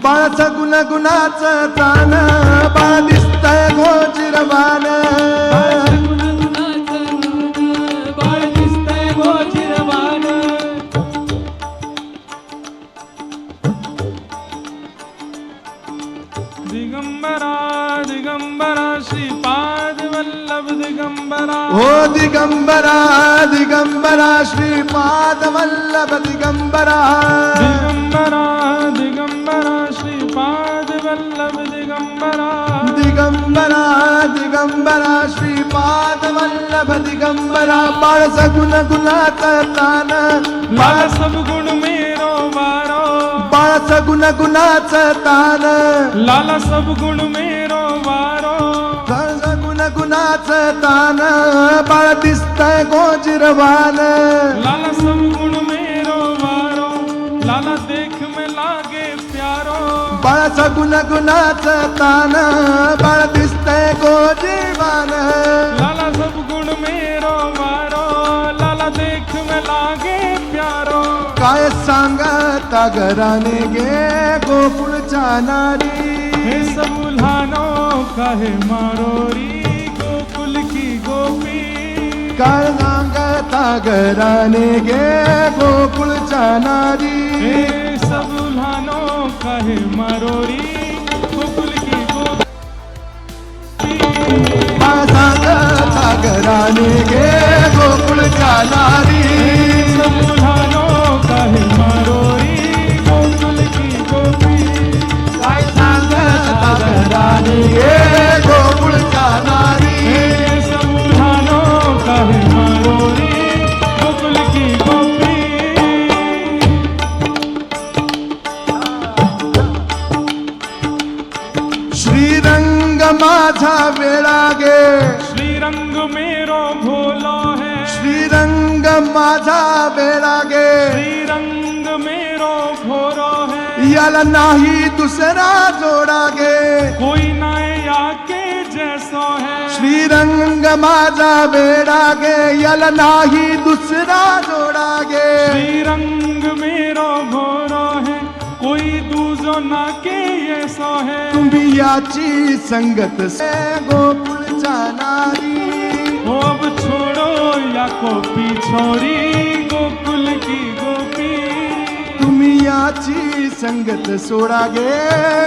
बाळाचं गुणगुणाचं तान बाळ दिसतंय गोजिरवान बाळ दिसतंय गोजिरवान दिगंबरा दिगंबरा श्रीपाद वल्लभ दिगंबरा हो दिगंबरा दिगंबरा श्रीपाद वल्लभ दिगंबरा दिगंबरा दिगंबरा श्रीपाद वल्लभ दिगंबरा दिगंबरा दिगंबरा श्रीपाद वल्लभ दिगंबरा बाळाचं गुणगुणाचं तान लाला सब गुण मेरो वारो बाळाचं गुणगुणाचं तान लाला सब गुण मेरो वारो बाळाचं गुणगुणाचं तान बाळ दिसतंय गोजिरवान लाला सब गुण मेरो वारो लाला देख में लागे प्यारो बाळाचं गुणगुणाचं तान बाळ दिसतंय गोजिरवान लाला सब गुण मेरो वारो लाला देख में लागे प्यारो काय सांगता घराने गे गोकुळच्या नारी हे सब उल्हानो काहे मारोरी गोकुल की गोपी काय सांगता घराने गे गोकुळच्या नारी हे सब उल्हानो काहे मारोरी गोकुल की गोपी काय सांगता घराने गे गोकुळच्या नारी सब उल्हानो काहे मारोरी गोकुल की गोपी काय सांगता घराने गे गोकुळच्या नारी हे सब उल्हानो काहे मारोरी गोकुल की गोपी श्रीरंग माझा वेळा गे श्रीरंग मेरो भोलो है श्रीरंग माझा वेळा गे श्रीरंग मेरो भोरो है याला नाही दुसरा जोडा गे कोई नाया के जैसो है श्रीरंग माझा वेळा गे याला नाही दुसरा जोडा गे श्रीरंग मेरो भोरो है कोई दूजो ना के ऐसो है तुम्ही याची संगत से गोकुळच्या नारी हो अब छोड़ो या को पिछोरी गोकुल की गोपी तुम्ही याची संगत सोडा गे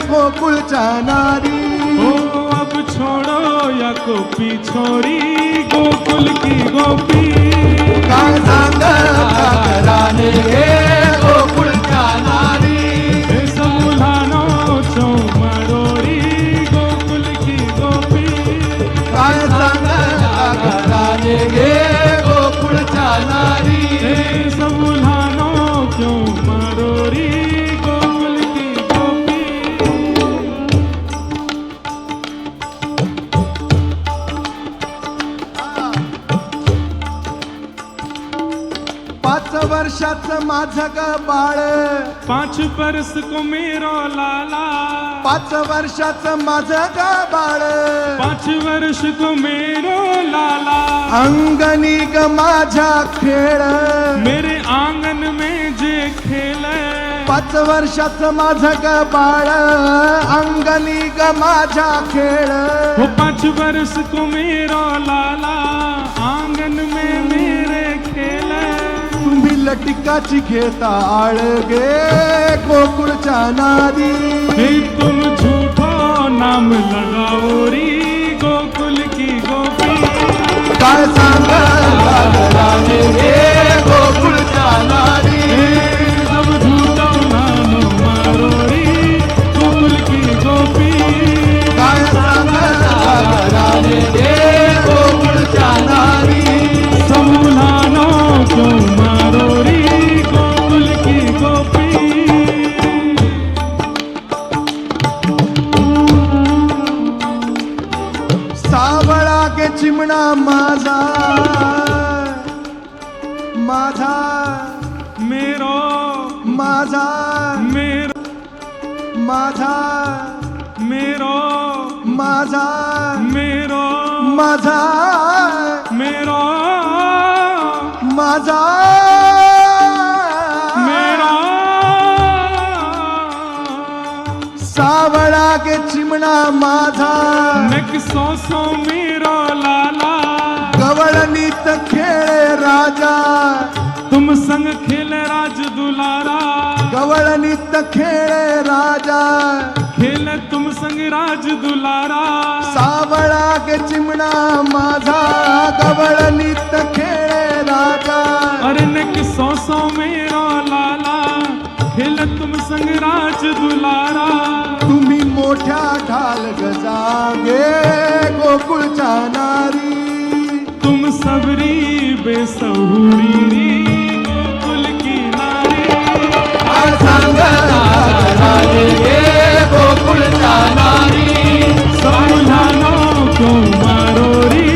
गोकुळच्या नारी हो अब छोड़ो या को पिछोरी गोकुल की गोपी काय सांगता घराने गे गोकुळच्या नारी हे सब उल्हानो चो मरोरी गोकुल की गोपी काय सांगता घराने गे गोकुळच्या नारी हे सब उल्हानो क्यों मरोरी गोकुल की गोपी 5 वर्षाचं माझं ग बाळ 5 बरस को मेरो लाला 5 वर्षाचं माझं ग बाळ 5 वर्ष को मेरो लाला अंगणी ग माझ्या खेळ मेरे आंगन में जे खेले 5 वर्षाचं माझं ग बाळ अंगणी ग माझ्या खेळ वो 5 बरस को मेरो लाला आंगन में मेरे खेले तुम्ही लटिकाची घेता आळ गे गोकुळच्या नारी हे तुम झूठो नाम लगाओ री गोकुल की गोपी काय सांगता घराने गे गोकुळच्या नारी सब झूठो नाम मारो री गोकुल की गोपी काय सांगता घराने गे गोकुळच्या नारी समूलानो क्यों मारो री गोकुल की गोपी सावळा गे चिमणा माझा माझा मेरो माझा मेरो माझा मेरो माझा मेरो माझा मेरो माझा मेरो सावळा गे चिमणा माझा नक सो मेरो लाला गवळणीत खेळे राजा तुम संग खेल राज दुलारा गवळणीत खेळे राजा खेल तुम संग राज दुलारा सावळा गे चिमणा माझा गवळणीत खेळे राजा अरे नक सो मेरो लाला खेल तुम संग राज दुलारा तुम्ही मोठ्या ढाल गजागे गोकुळच्या नारी तुम सबरी बेसहुरी री गोकुल की नारी गोकुळच्या नारी सावधानो को मारो री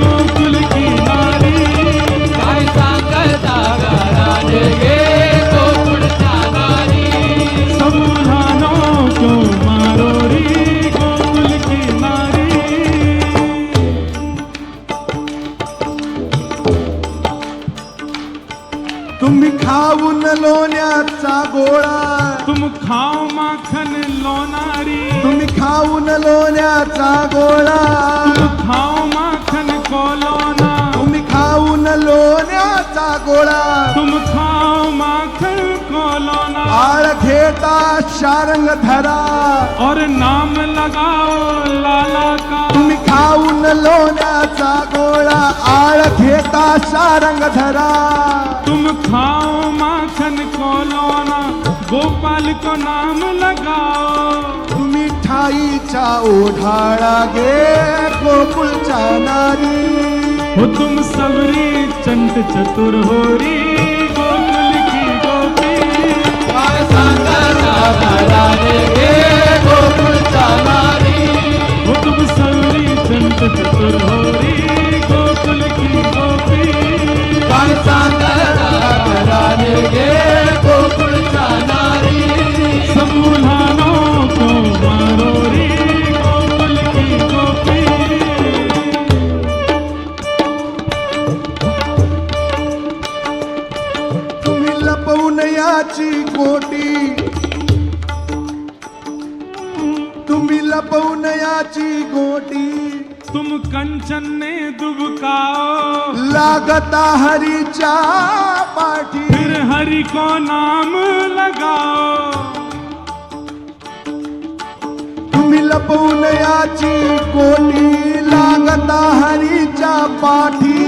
गोकुल की नारी काय सांगता राजे गोकुळच्या नारी सावधानो को मारो री गोकुल की नारी तुम्ही खाऊन लोण्याचा गोळा तुम खाओ माखन लोनारी तुम्ही खाऊन लोण्याचा गोळा तुम खाओ माखन को लोना तुम्ही खाऊन लोण्याचा गोळा तुम खाओ माखन को लोना आळ घेता शारंग धरा और नाम लगाओ लाला का तुम्ही खाऊन लोण्याचा गोळा आळ घेता शारंग धरा तुम खाओ माखन को लोना गोपाल को नाम लगाओ तुम्ही ठाईच्या ओढाळा गे गोकुळच्या नारी हो तुम सबरी चंट चतुर होरी गोकुल की गोपी काय सांगता राजे गोकुळच्या नारी हो तुम सबरी चंट चतुर होरी गोकुल की गोपी काय सांगता राजे गोकुळच्या नारी समूलानो को मारो री गोकुल की गोपी तुम्ही लपवून याची कोटी तुम्ही लपवून याची गोटी तुम कंचन ने दुबकाओ लागता हरीच्या पाठी फिर हरि को नाम लगाओ तुम्ही लपवून याची कोटी लागता हरीच्या पाठी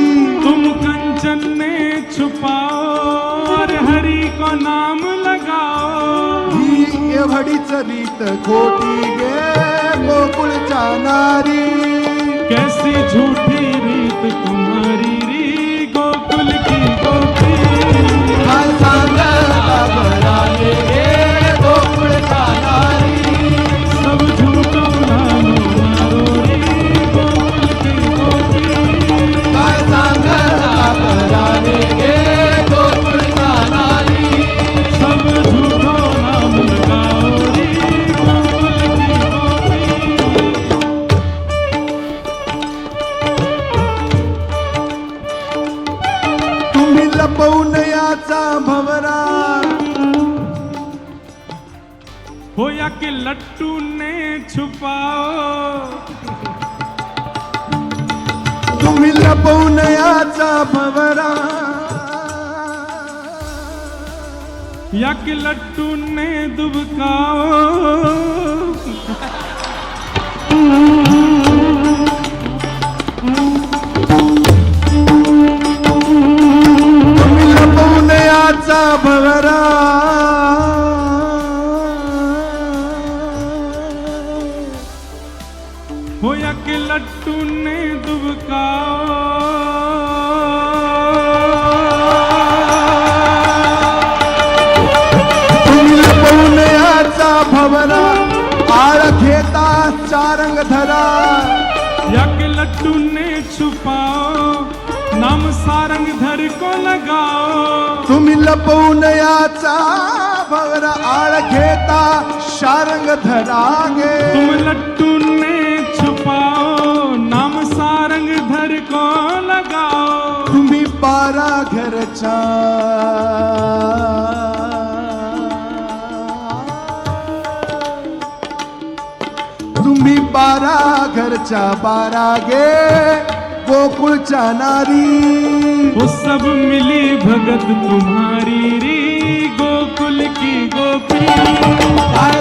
तुम कंचन ने छुपाओ और हरि को नाम लगाओ ही एवढीच रीत खोटी गे गोकुळच्या नारी कैसी झूठी रीत तुम्हारी री गोकुल की गोपी काय सांगता राजे गोकुळच्या नारी सब झूठो नामो मारो री गोकुल की गोपी काय सांगता राजे गोकुळच्या नारी सब झूठो नाम लगाओ री गोकुल की गोपी तुम्ही लपवून याचा भवरा हो या के लट्टू ने छुपाओ तुम्ही लपवून याचा भवरा या के लट्टू ने दुबकाओ तुम्ही लपवून याचा भवरा हो या के लट्टू ने दुबकाओ तुम्ही लपवून याचा भवरा आळ घेता चारंग धरा या के लट्टू ने छुपाओ नाम सारंग धर को लगाओ तुम्ही लपवून याचा भवरा आळ घेता शारंग धरा गे तुम लट्टू ने छुपाओ नाम सारंग धर को लगाओ तुम्ही बारा घरच्या तुम्ही 12 घरच्या 12 गे गोकुळच्या नारी वो सब मिली भगत तुम्हारी री गोकुल की गोपी काय